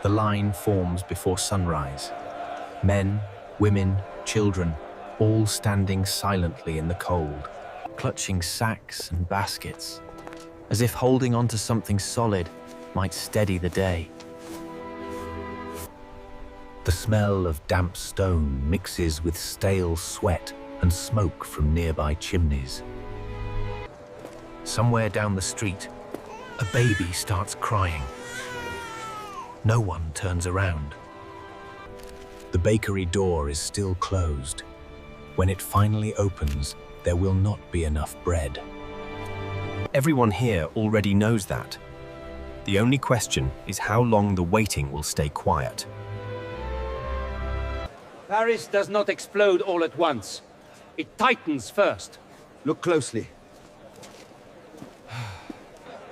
The line forms before sunrise. Men, women, children, all standing silently in the cold, clutching sacks and baskets, as if holding onto something solid might steady the day. The smell of damp stone mixes with stale sweat and smoke from nearby chimneys. Somewhere down the street, a baby starts crying. No one turns around. The bakery door is still closed. When it finally opens, there will not be enough bread. Everyone here already knows that. The only question is how long the waiting will stay quiet. Paris does not explode all at once. It tightens first. Look closely.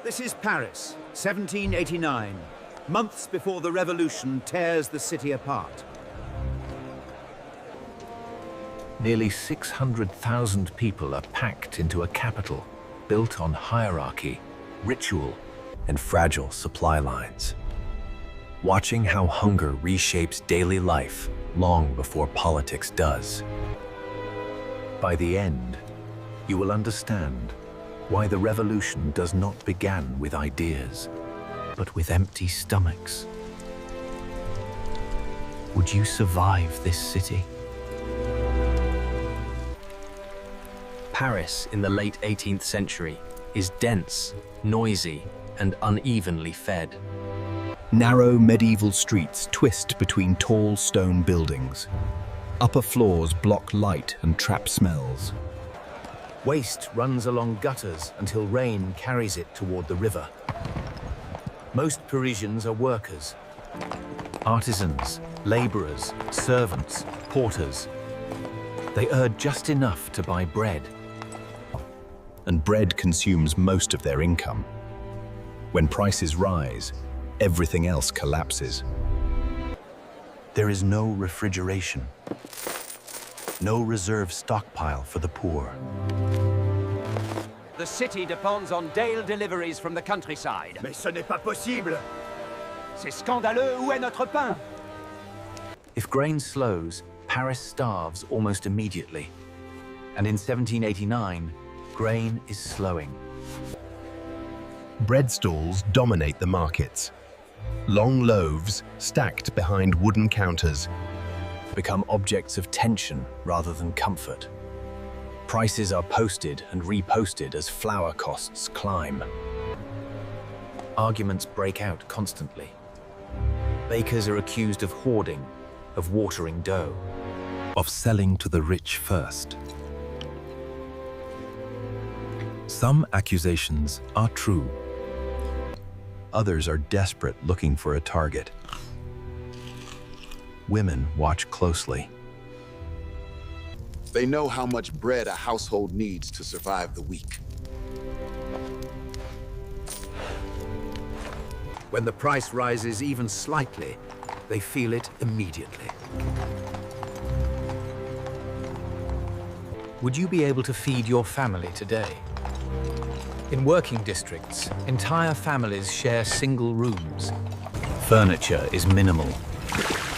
This is Paris, 1789, months before the revolution tears the city apart. Nearly 600,000 people are packed into a capital built on hierarchy, ritual, and fragile supply lines. Watching how hunger reshapes daily life long before politics does. By the end, you will understand why the revolution does not begin with ideas, but with empty stomachs. Would you survive this city? Paris in the late 18th century is dense, noisy, and unevenly fed. Narrow medieval streets twist between tall stone buildings. Upper floors block light and trap smells. Waste runs along gutters until rain carries it toward the river. Most Parisians are workers. Artisans, laborers, servants, porters. They earn just enough to buy bread. And bread consumes most of their income. When prices rise, everything else collapses. There is no refrigeration, no reserve stockpile for the poor. The city depends on Dale deliveries from the countryside. Mais ce n'est pas possible! C'est scandaleux, où est notre pain? If grain slows, Paris starves almost immediately. And in 1789, grain is slowing. Bread stalls dominate the markets. Long loaves, stacked behind wooden counters, Become objects of tension rather than comfort. Prices are posted and reposted as flour costs climb. Arguments break out constantly. Bakers are accused of hoarding, of watering dough, of selling to the rich first. Some accusations are true. Others are desperate, looking for a target. Women watch closely. They know how much bread a household needs to survive the week. When the price rises even slightly, they feel it immediately. Would you be able to feed your family today? In working districts, entire families share single rooms. Furniture is minimal.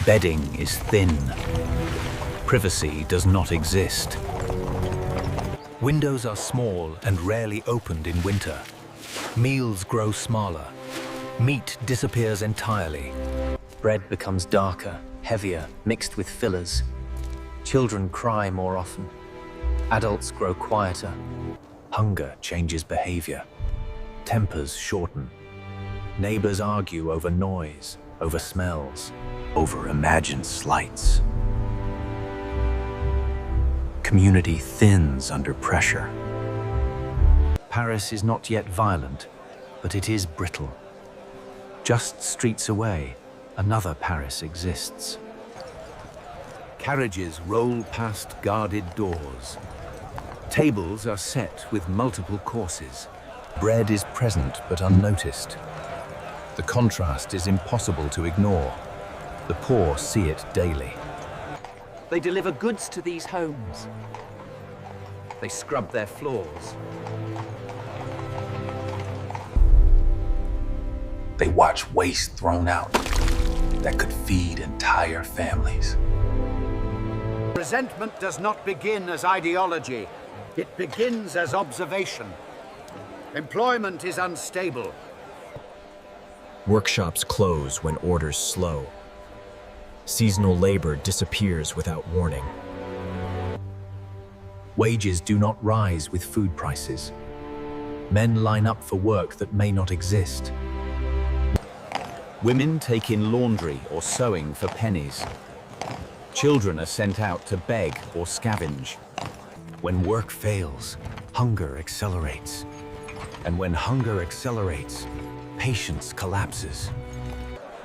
Bedding is thin. Privacy does not exist. Windows are small and rarely opened in winter. Meals grow smaller. Meat disappears entirely. Bread becomes darker, heavier, mixed with fillers. Children cry more often. Adults grow quieter. Hunger changes behavior. Tempers shorten. Neighbors argue over noise, over smells, over imagined slights. Community thins under pressure. Paris is not yet violent, but it is brittle. Just streets away, another Paris exists. Carriages roll past guarded doors. Tables are set with multiple courses. Bread is present but unnoticed. The contrast is impossible to ignore. The poor see it daily. They deliver goods to these homes. They scrub their floors. They watch waste thrown out. that could feed entire families. Resentment does not begin as ideology. It begins as observation. Employment is unstable. Workshops close when orders slow. Seasonal labor disappears without warning. Wages do not rise with food prices. Men line up for work that may not exist. Women take in laundry or sewing for pennies. Children are sent out to beg or scavenge. When work fails, hunger accelerates. And when hunger accelerates, patience collapses.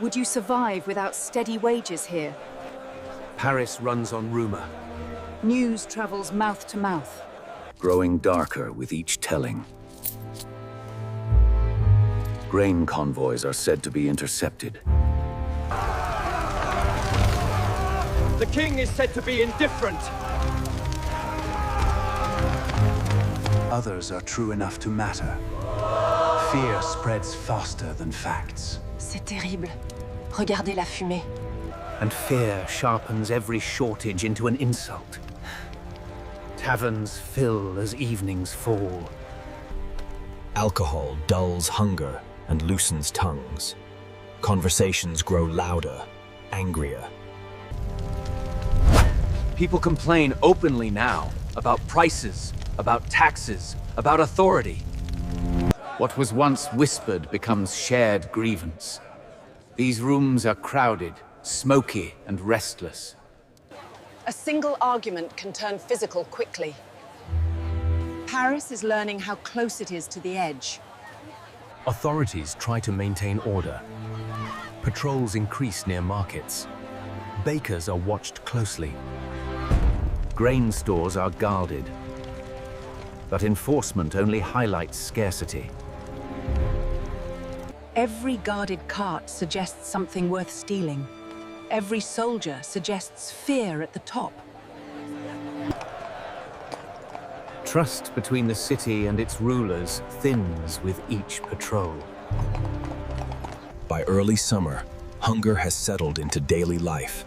Would you survive without steady wages here? Paris runs on rumor, News travels mouth to mouth. growing darker with each telling. Grain convoys are said to be intercepted. The king is said to be indifferent. Others are true enough to matter. Fear spreads faster than facts. C'est terrible. Regardez la fumée. And fear sharpens every shortage into an insult. Taverns fill as evenings fall. Alcohol dulls hunger and loosens tongues. Conversations grow louder, angrier. People complain openly now about prices, about taxes, about authority. What was once whispered becomes shared grievance. These rooms are crowded, smoky, and restless. A single argument can turn physical quickly. Paris is learning how close it is to the edge. Authorities try to maintain order. Patrols increase near markets. Bakers are watched closely. Grain stores are guarded. But enforcement only highlights scarcity. Every guarded cart suggests something worth stealing. Every soldier suggests fear at the top. Trust between the city and its rulers thins with each patrol. By early summer, hunger has settled into daily life.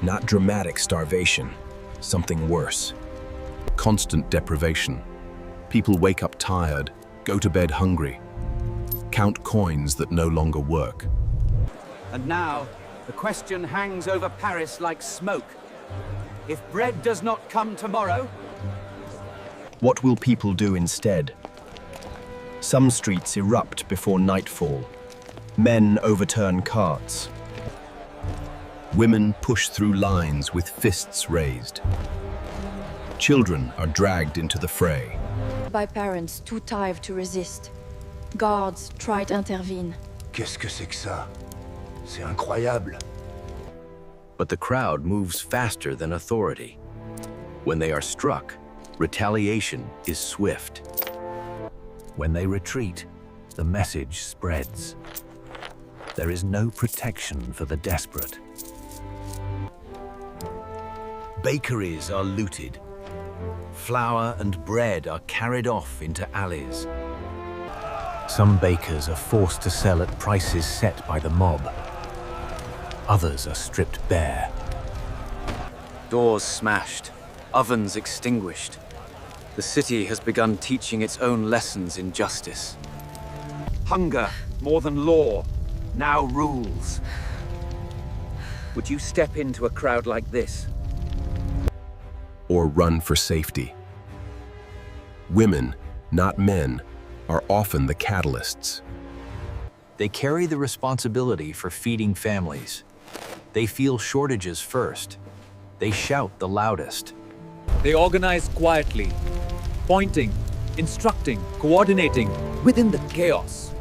Not dramatic starvation, something worse. Constant deprivation. People wake up tired, go to bed hungry, count coins that no longer work. And now, the question hangs over Paris like smoke. If bread does not come tomorrow, What will people do instead? Some streets erupt before nightfall. Men overturn carts. Women push through lines with fists raised. Children are dragged into the fray. By parents too tired to resist. Guards try to intervene. Qu'est-ce que c'est que ça? C'est incroyable. But the crowd moves faster than authority. When they are struck, retaliation is swift. When they retreat, the message spreads. There is no protection for the desperate. Bakeries are looted. Flour and bread are carried off into alleys. Some bakers are forced to sell at prices set by the mob. Others are stripped bare. Doors smashed, ovens extinguished. The city has begun teaching its own lessons in justice. Hunger, more than law, now rules. Would you step into a crowd like this? Or run for safety. Women, not men, are often the catalysts. They carry the responsibility for feeding families. They feel shortages first. They shout the loudest. They organize quietly, pointing, instructing, coordinating within the chaos.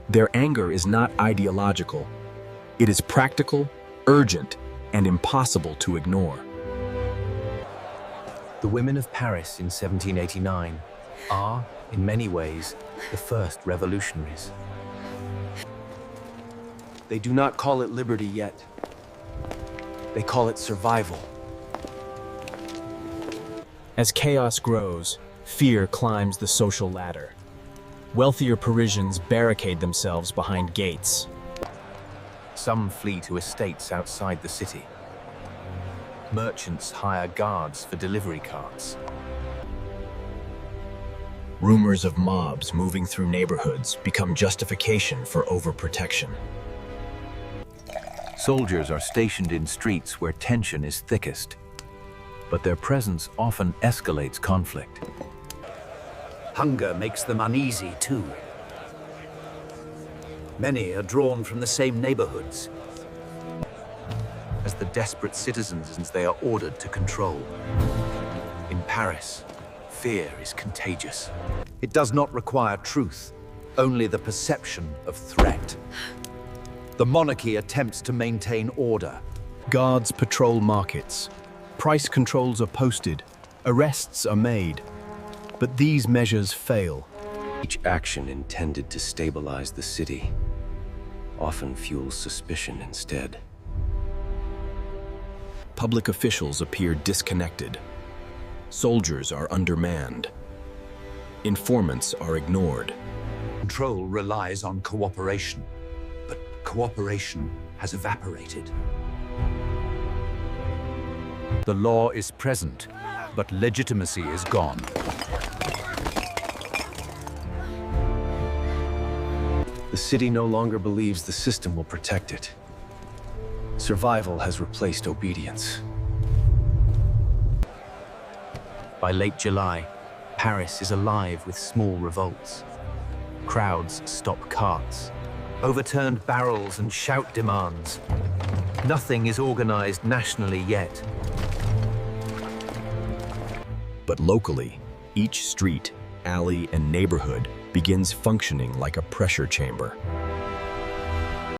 Their anger is not ideological. It is practical, urgent, and impossible to ignore. The women of Paris in 1789 are, in many ways, the first revolutionaries. They do not call it liberty yet. They call it survival. As chaos grows, fear climbs the social ladder. Wealthier Parisians barricade themselves behind gates. Some flee to estates outside the city. Merchants hire guards for delivery carts. Rumors of mobs moving through neighborhoods become justification for overprotection. Soldiers are stationed in streets where tension is thickest, but their presence often escalates conflict. Hunger makes them uneasy too. Many are drawn from the same neighborhoods. As the desperate citizens they are ordered to control. In Paris, fear is contagious. It does not require truth, only the perception of threat. The monarchy attempts to maintain order. Guards patrol markets. Price controls are posted. Arrests are made. But these measures fail. Each action intended to stabilize the city often fuels suspicion instead. Public officials appear disconnected. Soldiers are undermanned. Informants are ignored. Control relies on cooperation, but cooperation has evaporated. The law is present, but legitimacy is gone. The city no longer believes the system will protect it. Survival has replaced obedience. By late July, Paris is alive with small revolts. Crowds stop carts, overturned barrels and shout demands. Nothing is organized nationally yet. But locally, each street, alley, and neighborhood begins functioning like a pressure chamber.